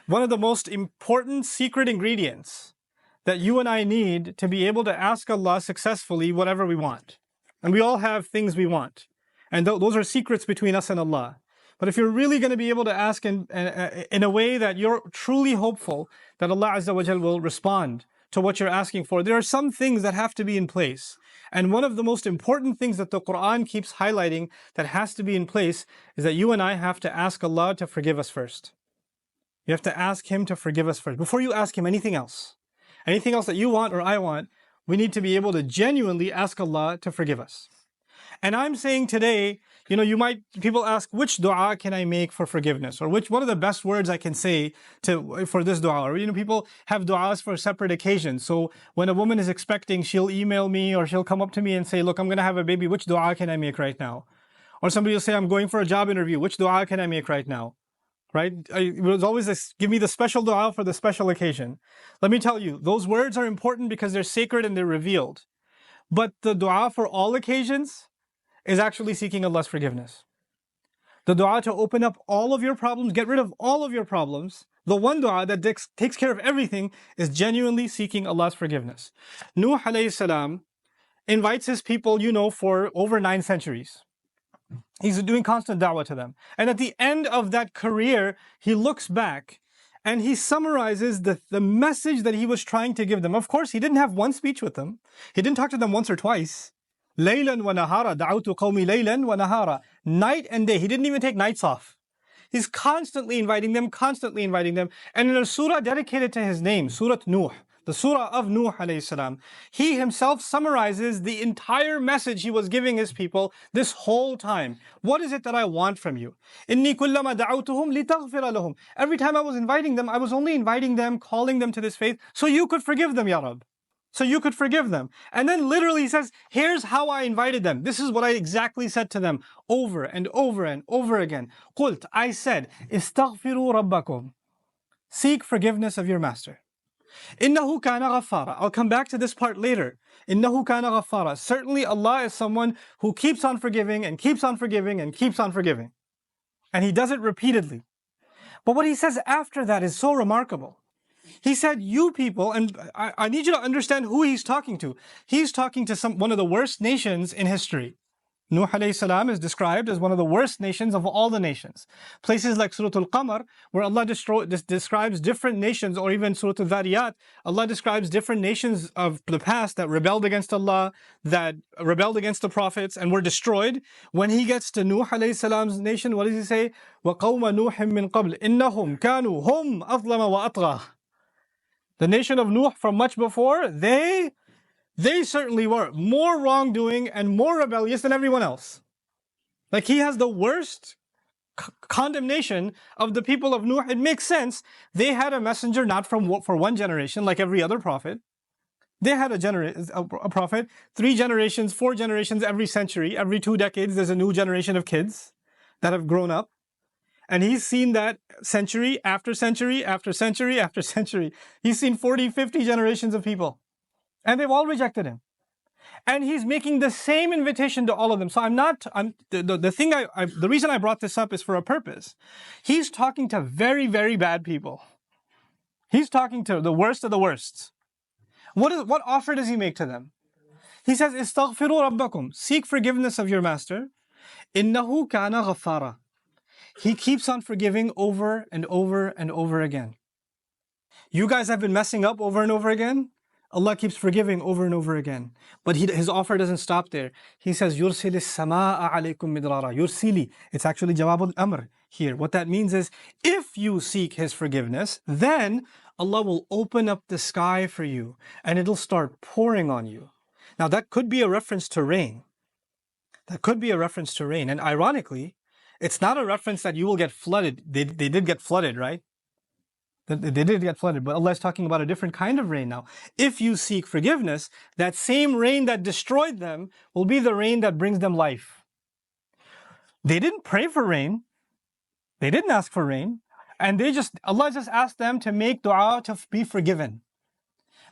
One of the most important secret ingredients that you and I need to be able to ask Allah successfully whatever we want. And we all have things we want. And those are secrets between us and Allah. But if you're really going to be able to ask in a way that you're truly hopeful that Allah Azza wa Jal will respond to what you're asking for, there are some things that have to be in place. And one of the most important things that the Quran keeps highlighting that has to be in place is that you and I have to ask Allah to forgive us first. You have to ask Him to forgive us first. Before you ask Him anything else that you want or I want, we need to be able to genuinely ask Allah to forgive us. And I'm saying today, people ask, which dua can I make for forgiveness? Or what are the best words I can say for this dua? Or, people have duas for separate occasions. So when a woman is expecting, she'll email me or she'll come up to me and say, look, I'm going to have a baby. Which dua can I make right now? Or somebody will say, I'm going for a job interview. Which dua can I make right now? Right? It was always this, give me the special dua for the special occasion. Let me tell you, those words are important because they're sacred and they're revealed. But the dua for all occasions is actually seeking Allah's forgiveness. The dua to open up all of your problems, get rid of all of your problems, the one dua that takes care of everything is genuinely seeking Allah's forgiveness. Nuh alayhi salam invites his people, for over 9 centuries. He's doing constant da'wah to them. And at the end of that career, he looks back and he summarizes the message that he was trying to give them. Of course, he didn't have one speech with them. He didn't talk to them once or twice. Laylan wa nahara, da'awtu qawmi laylan wa nahara. Night and day. He didn't even take nights off. He's constantly inviting them. And in a surah dedicated to his name, Surah Nuh, the surah of Nuh alayhi salam, he himself summarizes the entire message he was giving his people this whole time. What is it that I want from you? Inni kullama da'awtuhum litaghfira lahum. Every time I was inviting them, I was only inviting them, calling them to this faith, so you could forgive them, Ya Rabb. So you could forgive them. And then literally he says, here's how I invited them. This is what I exactly said to them over and over and over again. Qult, I said, istaghfiru rabbakum. Seek forgiveness of your master. Innahu kana ghaffara. I'll come back to this part later. Innahu kana ghaffara. Certainly Allah is someone who keeps on forgiving and keeps on forgiving and keeps on forgiving. And He does it repeatedly. But what He says after that is so remarkable. He said, you people, and I need you to understand who He's talking to. He's talking to one of the worst nations in history. Nuh alayhi salam is described as one of the worst nations of all the nations. Places like Surah Al-Qamar, where Allah describes different nations, or even Surah Al-Dhariyat, Allah describes different nations of the past that rebelled against Allah, that rebelled against the prophets, and were destroyed. When He gets to Nuh alayhi salam's nation, what does He say? وَقَوْمَ نُوحٍ مِّن قَبْلِ إِنَّهُمْ كَانُوا هُمْ أَظْلَمَ وَأَطْغَى. The nation of Nuh from much before, they certainly were more wrongdoing and more rebellious than everyone else. Like He has the worst condemnation of the people of Nuh. It makes sense. They had a messenger not for one generation like every other prophet. They had a prophet 3 generations, 4 generations every century. Every 2 decades there's a new generation of kids that have grown up. And he's seen that century after century after century after century. He's seen 40, 50 generations of people. And they've all rejected Him. And He's making the same invitation to all of them. So the reason I brought this up is for a purpose. He's talking to very, very bad people. He's talking to the worst of the worst. What offer does He make to them? He says, istaghfiru rabbakum. Seek forgiveness of your master. Innahu kana ghaffara. He keeps on forgiving over and over and over again. You guys have been messing up over and over again. Allah keeps forgiving over and over again. But His offer doesn't stop there. He says, يُرْسِلِ السَّمَاءَ عَلَيْكُمْ مِدْرَارًا. Yursili. It's actually Jawab al-Amr here. What that means is, if you seek His forgiveness, then Allah will open up the sky for you and it'll start pouring on you. Now that could be a reference to rain. And ironically, it's not a reference that you will get flooded. They did get flooded, right? They did get flooded, but Allah is talking about a different kind of rain now. If you seek forgiveness, that same rain that destroyed them will be the rain that brings them life. They didn't pray for rain. They didn't ask for rain. And Allah just asked them to make dua to be forgiven.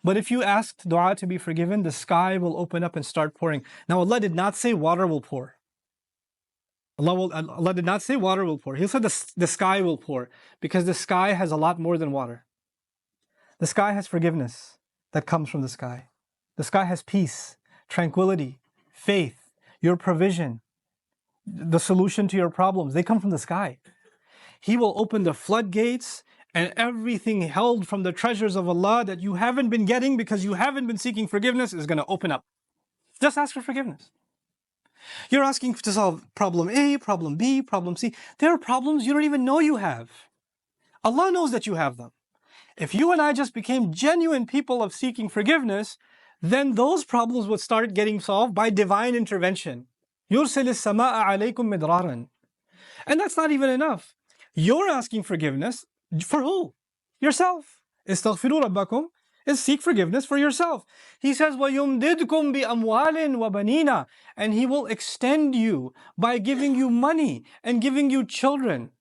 But if you asked dua to be forgiven, the sky will open up and start pouring. Now Allah did not say water will pour. Allah did not say water will pour. He said the sky will pour, because the sky has a lot more than water. The sky has forgiveness that comes from the sky. The sky has peace, tranquility, faith, your provision, the solution to your problems. They come from the sky. He will open the floodgates, and everything held from the treasures of Allah that you haven't been getting because you haven't been seeking forgiveness is going to open up. Just ask for forgiveness. You're asking to solve problem A, problem B, problem C. There are problems you don't even know you have. Allah knows that you have them. If you and I just became genuine people of seeking forgiveness, then those problems would start getting solved by divine intervention. يُرْسِلِ السَّمَاءَ عَلَيْكُمْ مِدْرَارًا. And that's not even enough. You're asking forgiveness for who? Yourself. اسْتَغْفِرُوا رَبَّكُمْ is seek forgiveness for yourself. He says, وَيُمْدِدْكُمْ بِأَمْوَالٍ وَبَنِينَ, and He will extend you by giving you money and giving you children.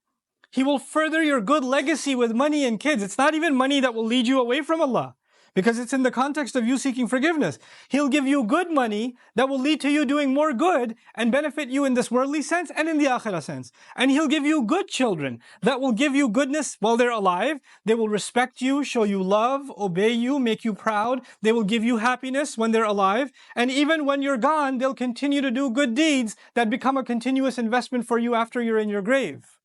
He will further your good legacy with money and kids. It's not even money that will lead you away from Allah, because it's in the context of you seeking forgiveness. He'll give you good money that will lead to you doing more good and benefit you in this worldly sense and in the akhirah sense. And He'll give you good children that will give you goodness while they're alive. They will respect you, show you love, obey you, make you proud. They will give you happiness when they're alive. And even when you're gone, they'll continue to do good deeds that become a continuous investment for you after you're in your grave.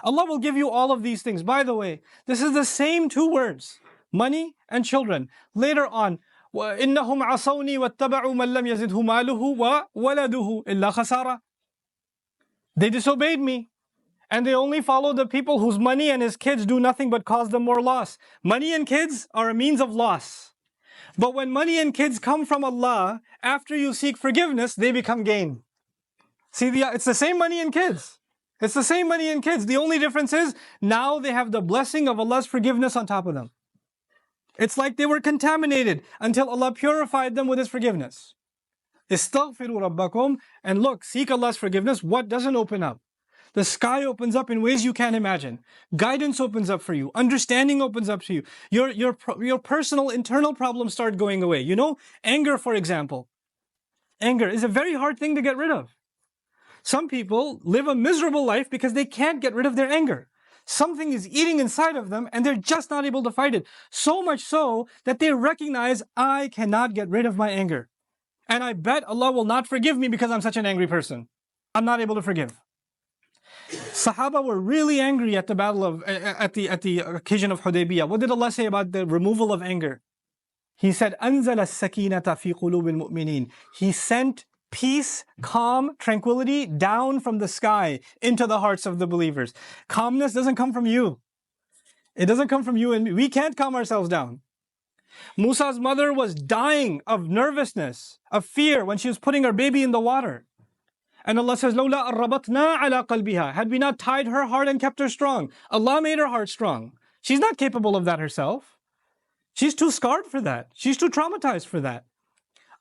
Allah will give you all of these things. By the way, this is the same two words, money and children. Later on, وَإِنَّهُمْ عَصَوْنِي وَاتَّبَعُوا مَنْ لَمْ يَزِدْهُ مَالُهُ وَوَلَدُهُ إِلَّا خَسَارًا. They disobeyed me, and they only follow the people whose money and his kids do nothing but cause them more loss. Money and kids are a means of loss. But when money and kids come from Allah, after you seek forgiveness, they become gain. See, it's the same money and kids. It's the same money and kids. The only difference is now they have the blessing of Allah's forgiveness on top of them. It's like they were contaminated until Allah purified them with His forgiveness. Istaghfiru rabbakum, and look, seek Allah's forgiveness. What doesn't open up? The sky opens up in ways you can't imagine. Guidance opens up for you. Understanding opens up to you. Your personal internal problems start going away. You know, anger, for example. Anger is a very hard thing to get rid of. Some people live a miserable life because they can't get rid of their anger. Something is eating inside of them and they're just not able to fight it. So much so that they recognize, I cannot get rid of my anger. And I bet Allah will not forgive me because I'm such an angry person. I'm not able to forgive. Sahaba were really angry at the occasion of Hudaybiyah. What did Allah say about the removal of anger? He said, أَنزَلَ السَّكِينَةَ فِي قُلُوبِ الْمُؤْمِنِينَ. He sent peace, calm, tranquility down from the sky into the hearts of the believers. Calmness doesn't come from you. It doesn't come from you and me. We can't calm ourselves down. Musa's mother was dying of nervousness, of fear when she was putting her baby in the water. And Allah says, لَوْلَا أَرَّبَطْنَا عَلَىٰ قَلْبِهَا. Had we not tied her heart and kept her strong. Allah made her heart strong. She's not capable of that herself. She's too scarred for that. She's too traumatized for that.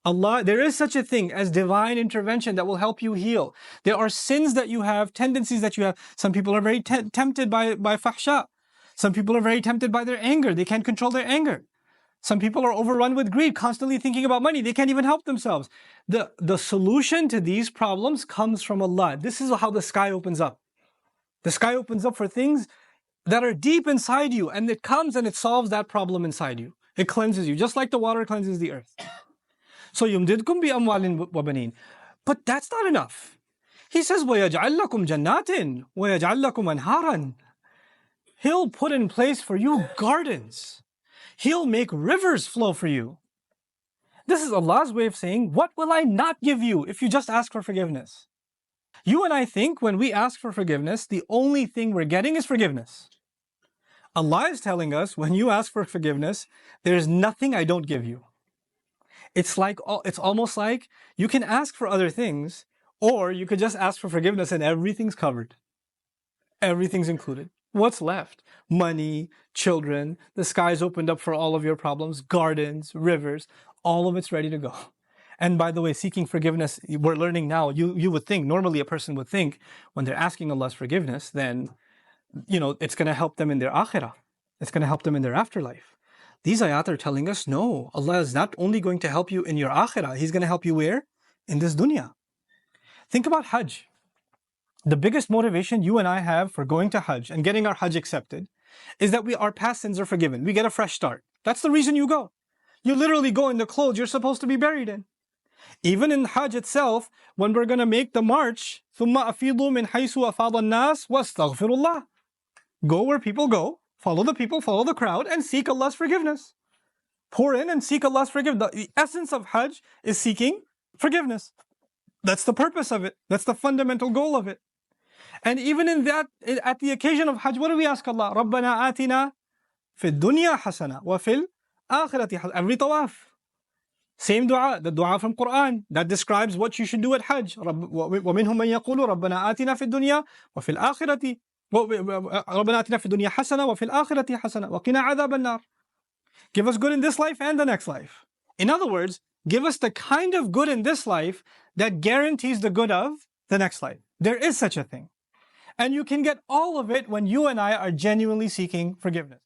Allah, there is such a thing as divine intervention that will help you heal. There are sins that you have, tendencies that you have. Some people are very tempted by fahsha. Some people are very tempted by their anger. They can't control their anger. Some people are overrun with greed, constantly thinking about money. They can't even help themselves. The solution to these problems comes from Allah. This is how the sky opens up. The sky opens up for things that are deep inside you, and it comes and it solves that problem inside you. It cleanses you, just like the water cleanses the earth. So يُمْدِدْكُمْ بِأَمْوَالٍ وَبَنِينَ. But that's not enough. He says, وَيَجْعَلْ لَكُمْ جَنَّاتٍ وَيَجْعَلْ لَكُمْ أَنْهَارًا. He'll put in place for you gardens. He'll make rivers flow for you. This is Allah's way of saying, what will I not give you if you just ask for forgiveness? You and I think when we ask for forgiveness, the only thing we're getting is forgiveness. Allah is telling us, when you ask for forgiveness, there's nothing I don't give you. It's almost like you can ask for other things, or you could just ask for forgiveness and everything's covered. Everything's included. What's left? Money, children, the sky's opened up for all of your problems, gardens, rivers, all of it's ready to go. And by the way, seeking forgiveness, we're learning now, you would think, normally a person would think, when they're asking Allah's forgiveness, then, it's going to help them in their akhirah. It's going to help them in their afterlife. These ayat are telling us, no, Allah is not only going to help you in your akhirah, He's going to help you where? In this dunya. Think about Hajj. The biggest motivation you and I have for going to Hajj and getting our Hajj accepted is that our past sins are forgiven. We get a fresh start. That's the reason you go. You literally go in the clothes you're supposed to be buried in. Even in Hajj itself, when we're going to make the march, ثُمَّ أَفِيضُوا مِنْ حَيْثُ أَفَاضَ النَّاسِ وَاسْتَغْفِرُوا اللَّهِ. Go where people go, follow the people, follow the crowd, and seek Allah's forgiveness. Pour in and seek Allah's forgiveness. The essence of Hajj is seeking forgiveness. That's the purpose of it. That's the fundamental goal of it. And even in that, at the occasion of Hajj, what do we ask Allah? رَبَّنَا آتِنَا فِي الدُّنْيَا حَسَنَةً وَفِي الْآخِرَةِ حَسَنَةً. Every tawaf. Same dua, the dua from Quran that describes what you should do at Hajj. وَمِنْهُمْ مَنْ يَقُولُ رَبَّنَا آتِنَا فِي الدُّنْيا وَفِي الْآخِرَةِ رَبَّنَا آتِنَا فِي الدُّنْيا حَسَنَةً وَفِي الْآخِرَةِ حَسَنَةً وَقِنَا عَذَابَ النَّارِ. Give us good in this life and the next life. In other words, give us the kind of good in this life that guarantees the good of the next life. There is such a thing. And you can get all of it when you and I are genuinely seeking forgiveness.